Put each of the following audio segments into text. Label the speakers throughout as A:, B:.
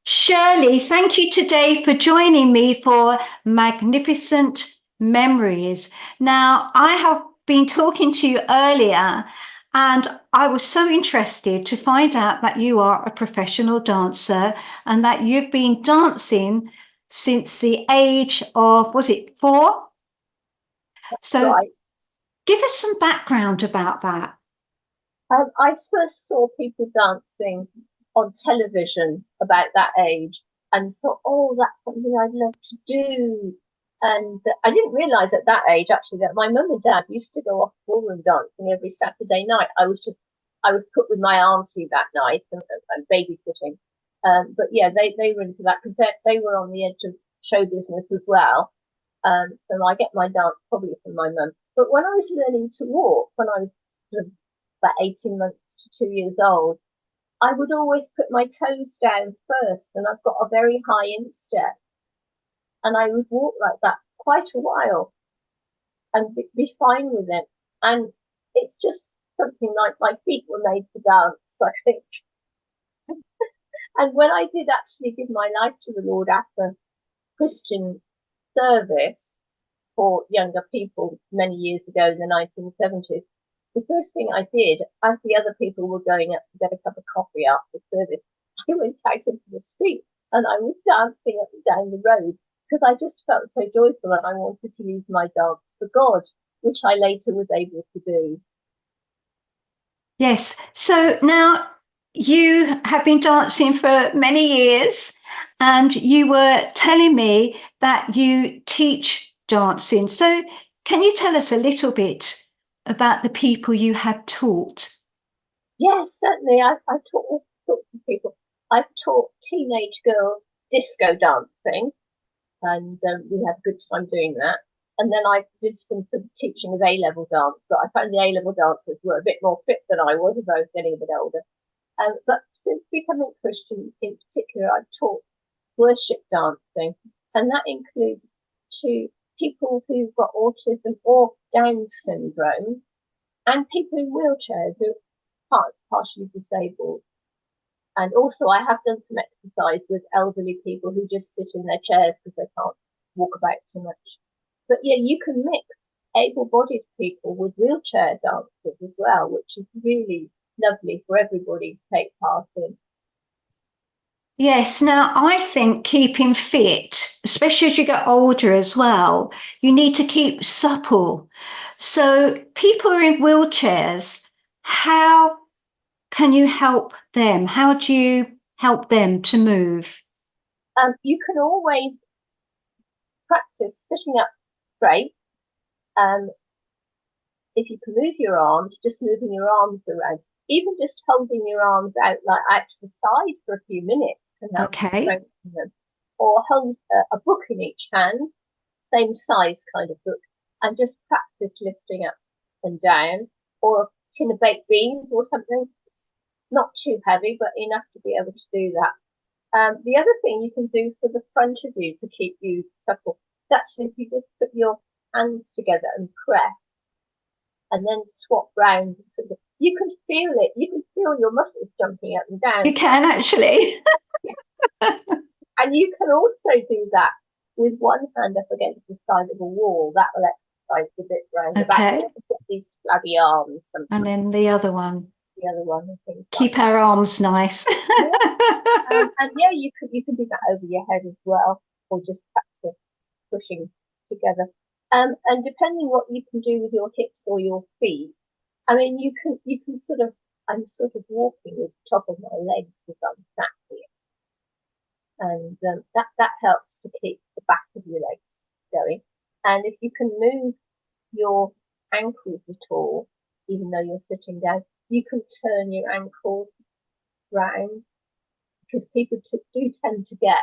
A: Shirley, thank you today for joining me for Magnificent Memories. Now, I have been talking to you earlier, and I was so interested to find out that you are a professional dancer and that you've been dancing since the age of, was it 4? So
B: Right.
A: give us some background about that.
B: I first saw people dancing on television about that age and thought, oh, that's something I'd love to do. And I didn't realise at that age actually that my mum and dad used to go off ballroom dancing every Saturday night. I was put with my auntie that night and babysitting. But yeah, they were into that because they were on the edge of show business as well. So I get my dance probably from my mum. But when I was learning to walk, when I was sort of about 18 months to 2 years old, I would always put my toes down first, and I've got a very high instep, and I would walk like that quite a while and be fine with it. And it's just something like my feet were made to dance, I think. And when I did actually give my life to the Lord after Christian service for younger people many years ago in the 1970s, the first thing I did, as the other people were going up to get a cup of coffee after service, I went out into the street and I was dancing up and down the road because I just felt so joyful and I wanted to use my dance for God, which I later was able to do.
A: Yes. So now you have been dancing for many years, and you were telling me that you teach dancing. So can you tell us a little bit about the people you have taught?
B: Yes, certainly. I've taught all sorts of people. I've taught teenage girls disco dancing, and we had a good time doing that. And then I did some sort of teaching of A-level dance, but I found the A-level dancers were a bit more fit than I was as I was getting a bit older. But since becoming Christian in particular, I've taught worship dancing, and that includes to people who've got autism or Down syndrome, and people in wheelchairs who are partially disabled. And also, I have done some exercise with elderly people who just sit in their chairs because they can't walk about too much. But yeah, you can mix able-bodied people with wheelchair dancers as well, which is really lovely for everybody to take part in.
A: Yes, now I think keeping fit, especially as you get older as well, you need to keep supple. So people are in wheelchairs. How can you help them? How do you help them to move?
B: You can always practice sitting up straight. Um, if you can move your arms, just moving your arms around, even just holding your arms out like out to the side for a few minutes can help to
A: Okay.
B: strengthen them. Or hold a book in each hand, same size kind of book, and just practice lifting up and down, or a tin of baked beans or something. It's not too heavy, but enough to be able to do that. The other thing you can do for the front of you to keep you supple is actually if you just put your hands together and press and then swap round. You can feel it. You can feel your muscles jumping up and
A: You
B: down.
A: can actually.
B: And you can also do that with one hand up against the side of a wall. That will exercise the bit round the back.
A: Okay.
B: Get these flabby arms
A: And
B: sometimes.
A: then the other one.
B: The other one and things like
A: Keep
B: that.
A: our arms nice.
B: Yeah. And yeah, you can do that over your head as well, or just practice pushing together. And depending what you can do with your hips or your feet, I mean, you can sort of. I'm sort of walking with the top of my legs as I'm sat here, and that helps to keep the back of your legs going. And if you can move your ankles at all, even though you're sitting down, you can turn your ankles round because people do tend to get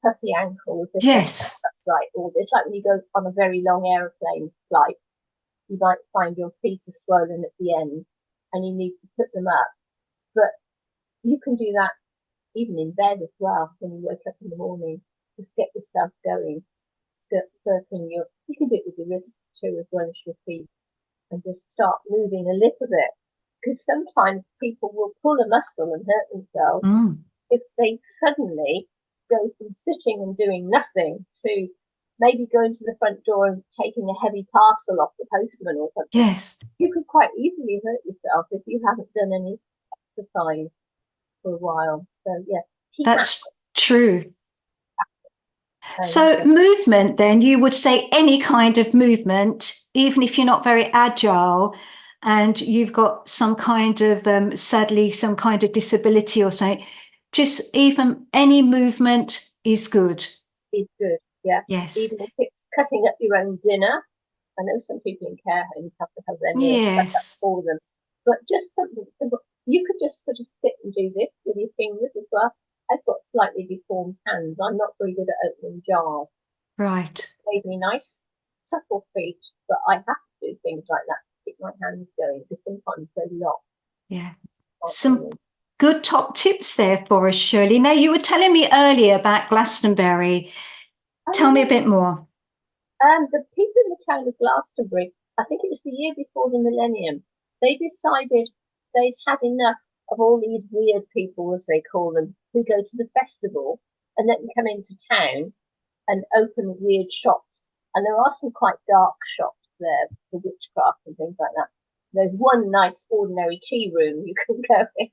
B: puffy ankles if they're sat
A: Yes.
B: upright. Or it's like when you go on a very long aeroplane flight, you might find your feet are swollen at the end and you need to put them up. But you can do that even in bed as well when you wake up in the morning. Just get yourself going, circling your. You can do it with your wrists too as well as your feet, and just start moving a little bit. Because sometimes people will pull a muscle and hurt themselves,
A: Mm.
B: if they suddenly go from sitting and doing nothing to maybe going to the front door and taking a heavy parcel off the postman or something,
A: Yes,
B: you could quite easily hurt yourself if you haven't done any exercise for a while. So yeah, keep
A: that's true.
B: active.
A: So, movement, then, you would say any kind of movement, even if you're not very agile and you've got some kind of, sadly, some kind of disability or something, just even any movement is good.
B: Is good. Yeah,
A: Yes.
B: even if it's cutting up your own dinner. I know some people in care homes have to have their meals cut up
A: Yes.
B: for them, but just something simple. You could just sort of sit and do this with your fingers as well. I've got slightly deformed hands. I'm not very good at opening jars.
A: Right.
B: Made me nice, supple feet, but I have to do things like that to keep my hands going because sometimes they're locked.
A: Yeah. Some good top tips there for us, Shirley. Now, you were telling me earlier about Glastonbury. Tell me a bit more.
B: The people in the town of Glastonbury, I think it was the year before the millennium, they decided they'd had enough of all these weird people, as they call them, who go to the festival and then come into town and open weird shops. And there are some quite dark shops there for witchcraft and things like that. There's one nice ordinary tea room you can go in,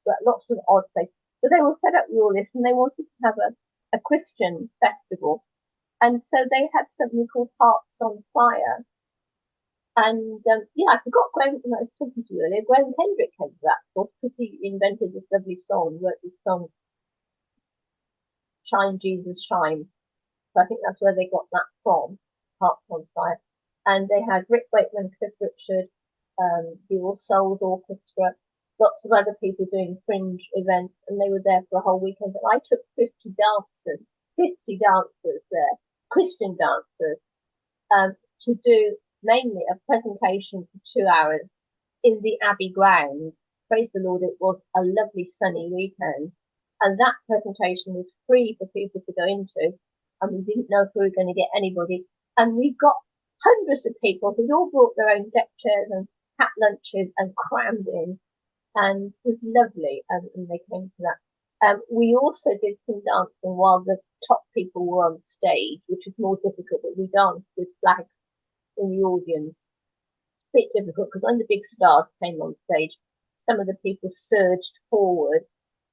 B: but lots of odd places. But they were fed up with all this and they wanted to have a Christian festival. And so they had something called Hearts on Fire. And yeah, I forgot Graham, when I was talking to you earlier, Graham Kendrick came to that, of course, because he invented this lovely song, wrote this song, Shine Jesus Shine. So I think that's where they got that from, Hearts on Fire. And they had Rick Wakeman, Cliff Richard, the All Souls Orchestra, lots of other people doing fringe events, and they were there for a whole weekend. And I took 50 dancers there, Christian dancers, to do mainly a presentation for 2 hours in the Abbey grounds. Praise the Lord, it was a lovely sunny weekend. And that presentation was free for people to go into. And we didn't know if we were going to get anybody. And we got hundreds of people who'd all brought their own deck chairs and hat lunches and crammed in. And it was lovely. And they came to that. We also did some dancing while the top people were on stage, which was more difficult, but we danced with flags in the audience. A bit difficult because when the big stars came on stage, some of the people surged forward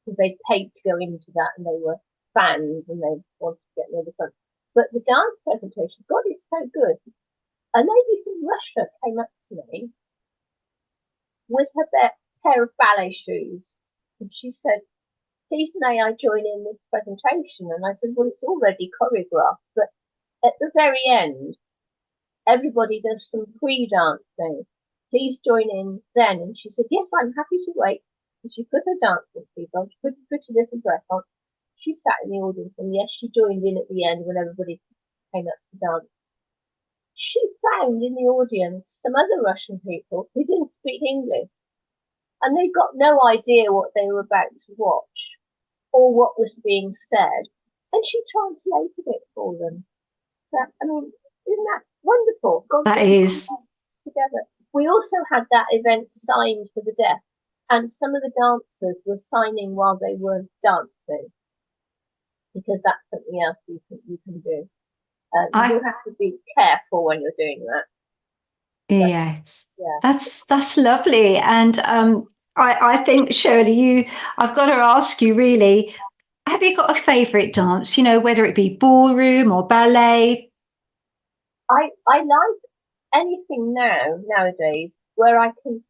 B: because they paid to go into that and they were fans and they wanted to get near the front. But the dance presentation, God, is so good. A lady from Russia came up to me with her pair of ballet shoes and she said, please may I join in this presentation? And I said, well, it's already choreographed, but at the very end, everybody does some pre-dancing. Please join in then. And she said, yes, I'm happy to wait. So she put her dancing shoes on, she put a pretty little dress on. She sat in the audience and yes, she joined in at the end when everybody came up to dance. She found in the audience some other Russian people who didn't speak English and they got no idea what they were about to watch or what was being said. And she translated it for them. That, I mean, isn't that wonderful? God,
A: That is.
B: together. We also had that event signed for the deaf, and some of the dancers were signing while they were dancing, because that's something else you can do. You have to be careful when you're doing that.
A: Yes,
B: yeah,
A: that's lovely, and I think Shirley, I've got to ask you really, have you got a favourite dance? You know, whether it be ballroom or ballet.
B: I like anything nowadays where I can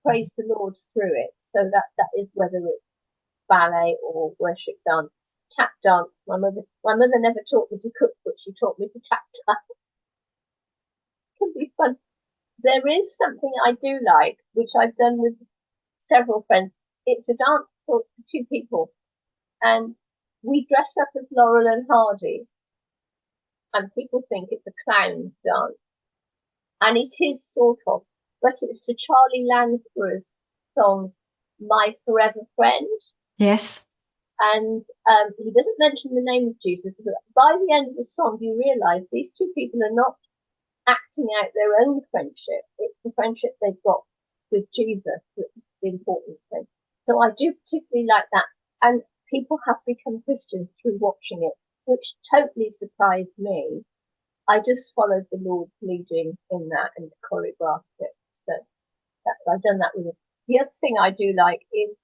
B: praise the Lord through it. So that is whether it's ballet or worship dance, tap dance. My mother never taught me to cook, but she taught me to tap dance. It can be fun. There is something I do like, which I've done with several friends. It's a dance for two people, and we dress up as Laurel and Hardy, and people think it's a clown dance, and it is sort of, but it's to Charlie Lansborough's song "My Forever Friend."
A: Yes.
B: And he doesn't mention the name of Jesus, but by the end of the song, you realise these two people are not acting out their own friendship. It's the friendship they've got with Jesus that's the important thing. So I do particularly like that. And people have become Christians through watching it, which totally surprised me. I just followed the Lord's leading in that and choreographed it. So I've done that with it. The other thing I do like is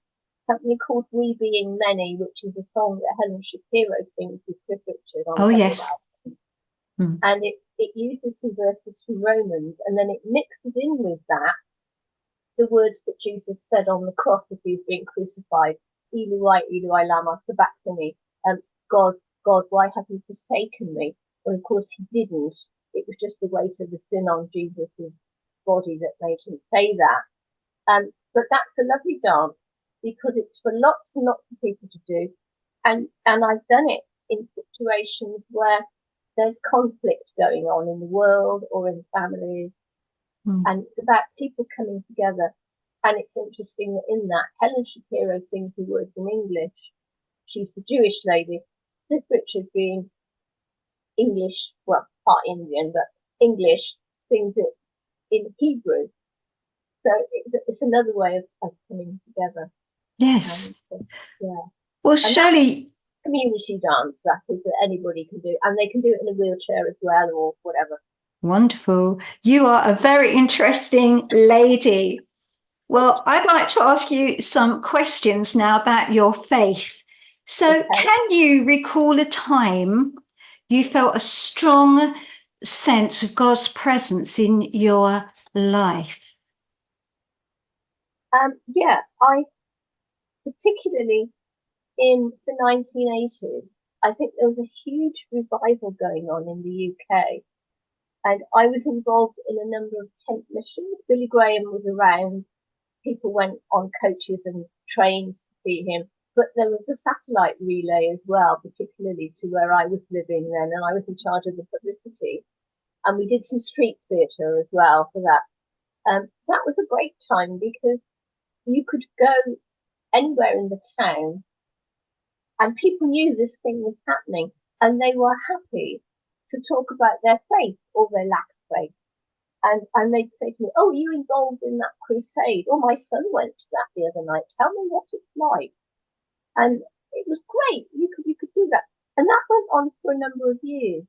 B: something called We Being Many, which is a song that Helen Shapiro sings with Cliff Richard on
A: Oh,
B: a couple of
A: yes.
B: albums. And it uses some verses from Romans, and then it mixes in with that the words that Jesus said on the cross as he was being crucified. Eloi, Eloi, lama sabachthani. God, God, why have you forsaken me? Well, of course he didn't. It was just the weight of the sin on Jesus' body that made him say that. But that's a lovely dance because it's for lots and lots of people to do. And I've done it in situations where there's conflict going on in the world or in families. And it's about people coming together. And it's interesting that in that, Helen Shapiro sings the words in English. She's the Jewish lady. Cliff Richard, being English, well, part Indian, but English, sings it in Hebrew. So it's another way of coming together.
A: Yes.
B: Yeah.
A: Well,
B: And
A: Shirley,
B: community dance, that is, that anybody can do. And they can do it in a wheelchair as well or whatever.
A: wonderful. You are a very interesting lady. Well, I'd like to ask you some questions now about your faith. So,
B: Okay.
A: can you recall a time you felt a strong sense of God's presence in your life?
B: Yeah, I particularly in the 1980s, I think there was a huge revival going on in the UK. And I was involved in a number of tent missions. Billy Graham was around. People went on coaches and trains to see him. But there was a satellite relay as well, particularly to where I was living then, and I was in charge of the publicity. And we did some street theatre as well for that. That was a great time because you could go anywhere in the town and people knew this thing was happening and they were happy to talk about their faith or their lack of faith. And they'd say to me, "Oh, are you involved in that crusade? Oh, my son went to that the other night. Tell me what it's like." And it was great. You could do that. And that went on for a number of years.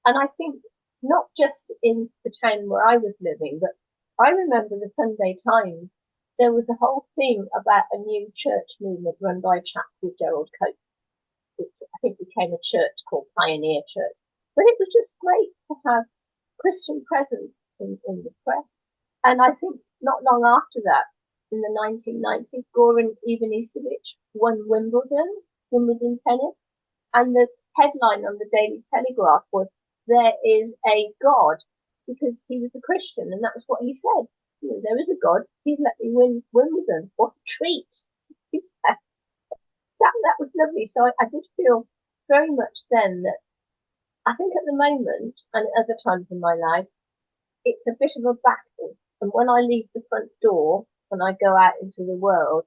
B: And I think not just in the town where I was living, but I remember the Sunday Times. There was a whole thing about a new church movement run by a chap called Gerald Coates, which I think became a church called Pioneer Church. But it was just great to have Christian presence in the press. And I think not long after that, in the 1990s, Goran Ivanisevic won Wimbledon tennis. And the headline on the Daily Telegraph was, "There is a God," because he was a Christian. And that was what he said. You know, there is a God. He's let me win Wimbledon. What a treat. That was lovely. So I did feel very much then that I think at the moment and at other times in my life, it's a bit of a battle. And when I leave the front door, when I go out into the world,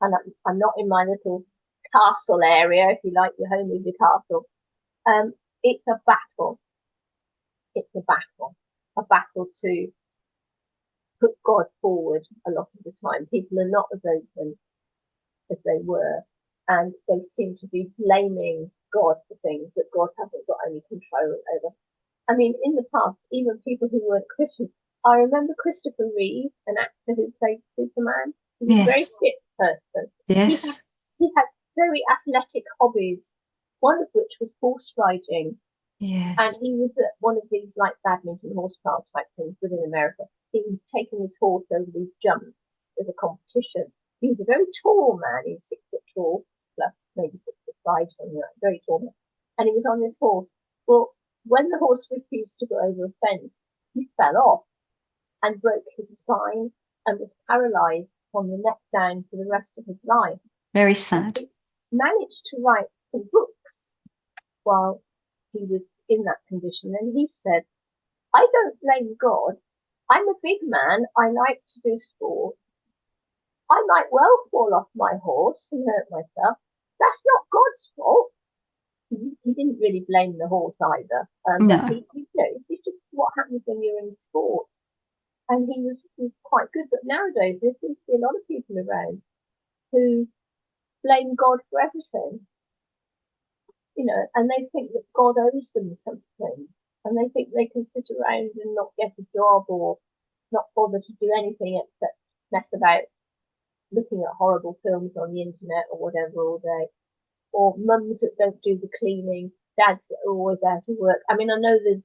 B: and I'm not in my little castle area, if you like, your home is your castle, it's a battle. It's a battle to put God forward a lot of the time. People are not as open as they were, and they seem to be blaming God for things that God hasn't got any control over. I mean, in the past, even people who weren't Christians, I remember Christopher Reeve, an actor who played Superman. He was a very fit person.
A: Yes.
B: He had very athletic hobbies, one of which was horse riding.
A: Yes.
B: And he was at one of these like badminton horse trial type things within America. He was taking his horse over these jumps as a competition. He was a very tall man. He was 6 foot tall, plus maybe 6'5", something like that, very tall man. And he was on this horse. Well, when the horse refused to go over a fence, he fell off and broke his spine and was paralyzed from the neck down for the rest of his life.
A: Very sad.
B: He managed to write some books while he was in that condition. And he said, "I don't blame God. I'm a big man. I like to do sport. I might well fall off my horse and hurt myself. That's not God's fault." He didn't really blame the horse either.
A: No.
B: It's just what happens when you're in sport. And he was quite good. But nowadays, there seems to be a lot of people around who blame God for everything, and they think that God owes them something, and they think they can sit around and not get a job or not bother to do anything except mess about looking at horrible films on the internet or whatever all day, or mums that don't do the cleaning, dads that are always out of work. I mean, I know there's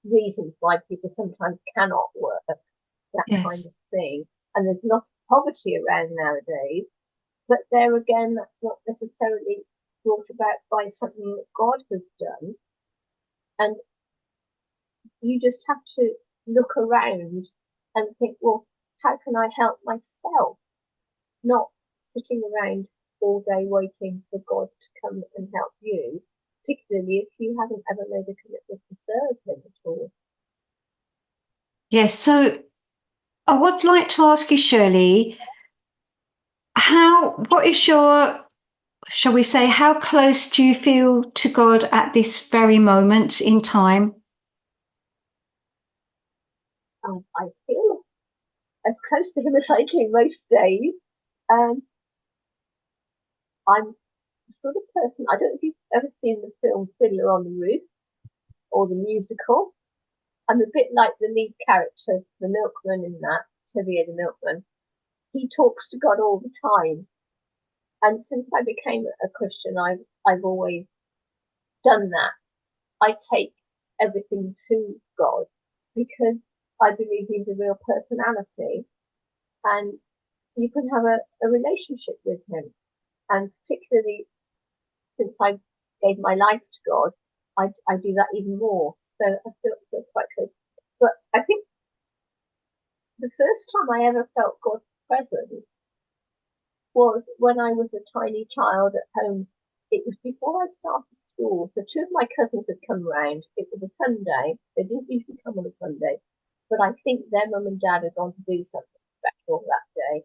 B: reasons why people sometimes cannot work, that kind
A: Yes.
B: of thing, and there's a lot of poverty around nowadays, but there again, that's not necessarily brought about by something that God has done, and you just have to look around and think, well, how can I help myself? Not sitting around all day waiting for God to come and help you, particularly if you haven't ever made a commitment to serve Him at all.
A: Yes. So I would like to ask you, Shirley, what is your, shall we say, how close do you feel to God at this very moment in time?
B: I feel as close to Him as I do most days. Um, I'm the sort of person, I don't know if you've ever seen the film Fiddler on the Roof or the musical. I'm a bit like the lead character, the milkman in that, Tibia the milkman. He talks to God all the time. And since I became a Christian, I've always done that. I take everything to God because I believe He's a real personality, and you can have a relationship with Him. And particularly since I gave my life to God, I do that even more. So I feel quite close. But I think the first time I ever felt God's presence was when I was a tiny child at home. It was before I started school. So two of my cousins had come round. It was a Sunday. They didn't usually come on a Sunday, but I think their mum and dad had gone to do something special that day.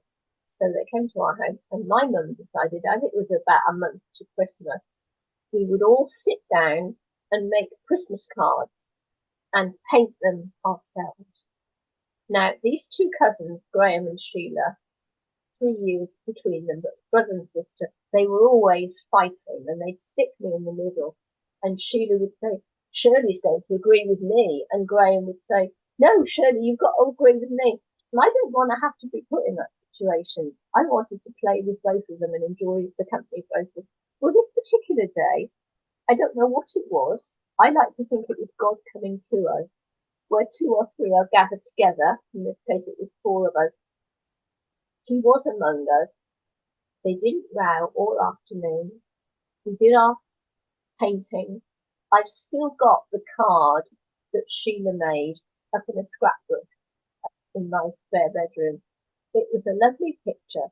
B: So they came to our house, and my mum decided, as it was about a month to Christmas, we would all sit down and make Christmas cards and paint them ourselves. Now, these two cousins, Graham and Sheila, 3 years between them, but brother and sister, they were always fighting, and they'd stick me in the middle. And Sheila would say, Shirley's going to agree with me. And Graham would say, no, Shirley, you've got to agree with me. And I didn't want to have to be put in that situation. I wanted to play with both of them and enjoy the company of both of them. Well, this particular day, I don't know what it was. I like to think it was God coming to us, where two or three are gathered together. In this case, it was four of us. He was among us. They didn't row all afternoon. We did our painting. I've still got the card that Sheila made up in a scrapbook in my spare bedroom. It was a lovely picture.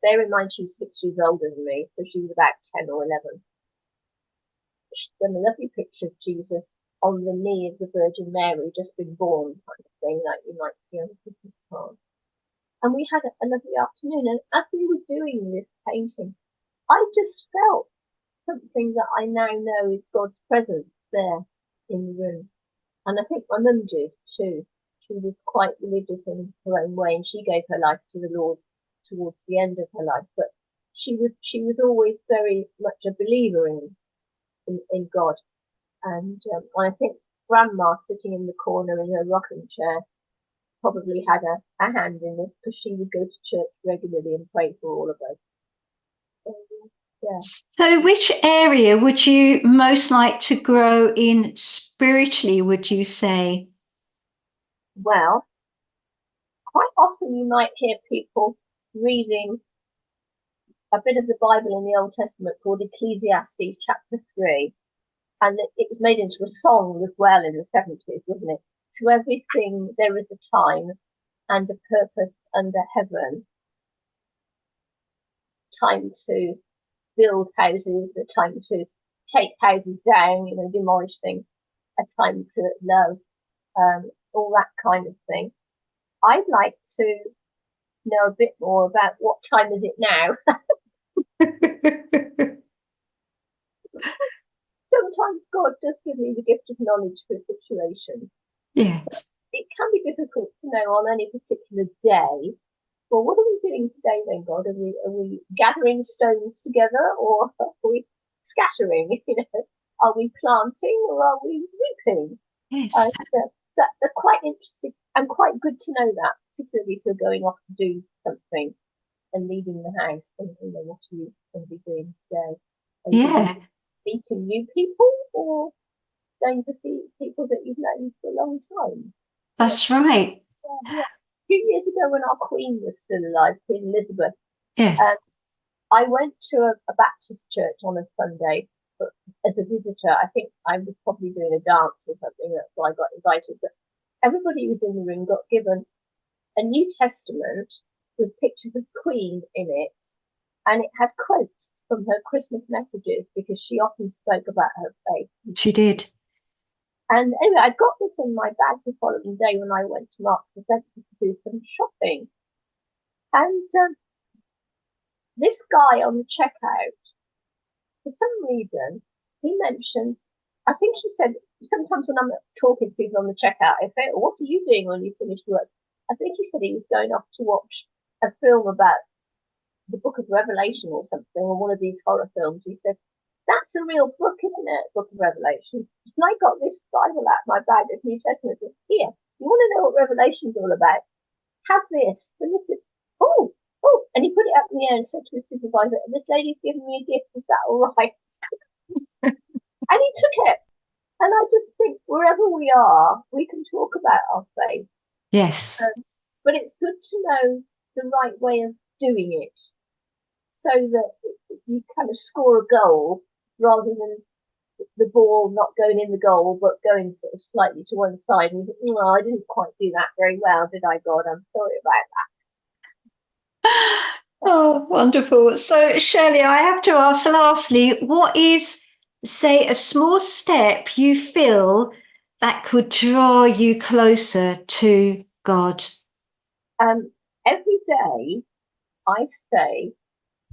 B: Bear in mind she's 6 years older than me, so she was about 10 or 11. She's done a lovely picture of Jesus on the knee of the Virgin Mary, just been born, kind of thing, like you might see on a Christmas card. And we had a lovely afternoon. And as we were doing this painting, I just felt something that I now know is God's presence there in the room. And I think my mum did too. She was quite religious in her own way, and she gave her life to the Lord towards the end of her life. But she was always very much a believer in God. And I think Grandma, sitting in the corner in her rocking chair, probably had a hand in this, because she would go to church regularly and pray for all of us. Yeah.
A: So, which area would you most like to grow in spiritually, would you say?
B: Well, quite often you might hear people reading a bit of the Bible in the Old Testament called Ecclesiastes chapter 3. And it was made into a song as well in the 70s, wasn't it? To everything there is a time and a purpose under heaven. Time to build houses, a time to take houses down, demolish things, a time to love, all that kind of thing. I'd like to know a bit more about what time is it now. Sometimes God does give me the gift of knowledge for situations.
A: Yes.
B: It can be difficult to know on any particular day well, what are we doing today then, God? Are we gathering stones together, or are we scattering? Are we planting or are we reaping?
A: Yes.
B: That's quite interesting and quite good to know that, particularly if you're going off to do something and leaving the house. And what are you going to be doing today? Are you going to be meeting new people, or going to see people that you've known for a long time?
A: That's right.
B: Yeah. A few years ago, when our Queen was still alive, Queen Elizabeth,
A: Yes.
B: I went to a Baptist church on a Sunday as a visitor. I think I was probably doing a dance or something, that's why I got invited. But everybody who was in the room got given a New Testament with pictures of Queen in it, and it had quotes from her Christmas messages because she often spoke about her faith.
A: She did.
B: And anyway, I got this in my bag the following day when I went to Marks and Spencer to do some shopping. And this guy on the checkout, for some reason, he mentioned, I think he said, sometimes when I'm talking to people on the checkout, I say, what are you doing when you finish work? I think he said he was going off to watch a film about the book of Revelation or something, or one of these horror films. He said, that's a real book, isn't it? Book of Revelation. And I got this Bible out of my bag of New Testament. Said, here, you want to know what Revelation's all about? Have this. And he said, oh, and he put it up in the air and said to his supervisor, this lady's given me a gift, is that all right? And he took it. And I just think wherever we are, we can talk about our faith.
A: Yes.
B: But it's good to know the right way of doing it, so that you kind of score a goal rather than the ball not going in the goal, but going sort of slightly to one side and think, well, I didn't quite do that very well, did I, God? I'm sorry about that.
A: Oh, wonderful. So, Shirley, I have to ask lastly, what is, say, a small step you feel that could draw you closer to God?
B: Every day I say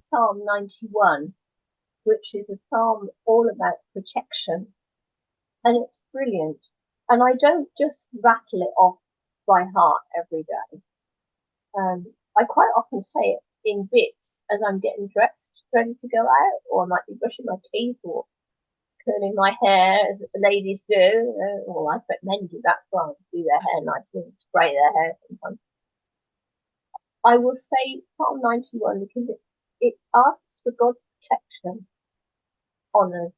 B: Psalm 91, which is a psalm all about protection. And it's brilliant. And I don't just rattle it off by heart every day. I quite often say it in bits as I'm getting dressed, ready to go out, or I might be brushing my teeth or curling my hair, as the ladies do. Or I bet men do that as well, do their hair nicely and spray their hair sometimes. I will say Psalm 91 because it asks for God's protection on us,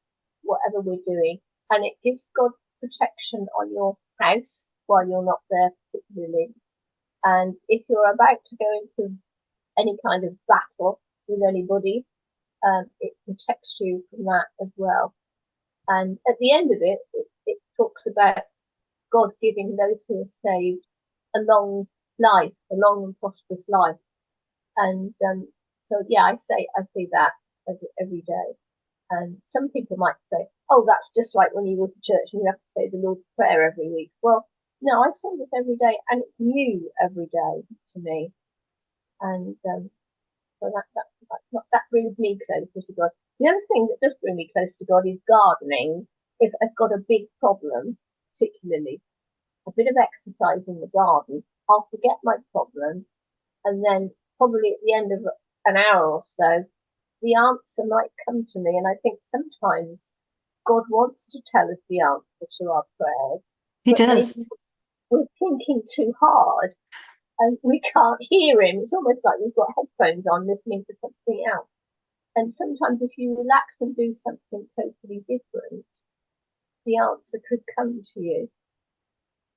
B: whatever we're doing, and it gives God's protection on your house while you're not there particularly. And if you're about to go into any kind of battle with anybody, it protects you from that as well. And at the end of it, it talks about God giving those who are saved a long life, a long and prosperous life. And so, yeah, I say that every day. And some people might say, oh, that's just like when you go to church and you have to say the Lord's Prayer every week. Well, no, I say this every day, and it's new every day to me. And so that brings me closer to God. The other thing that does bring me close to God is gardening. If I've got a big problem, particularly a bit of exercise in the garden, I'll forget my problem, and then probably at the end of an hour or so, the answer might come to me. And I think sometimes God wants to tell us the answer to our prayers.
A: He does.
B: Maybe we're thinking too hard and we can't hear him. It's almost like we've got headphones on listening to something else. And sometimes if you relax and do something totally different, the answer could come to you.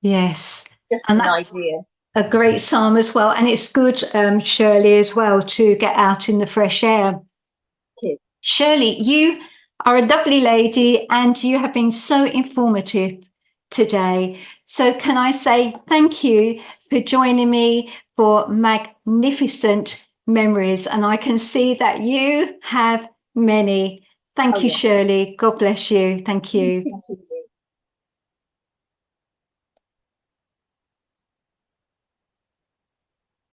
A: Yes.
B: Just
A: and
B: an
A: that's
B: idea.
A: A great psalm as well. And it's good, Shirley, as well, to get out in the fresh air. Shirley, you are a lovely lady and you have been so informative today. So can I say thank you for joining me for Magnificent Memories? And I can see that you have many. Thank you, Shirley. God bless you. Thank you.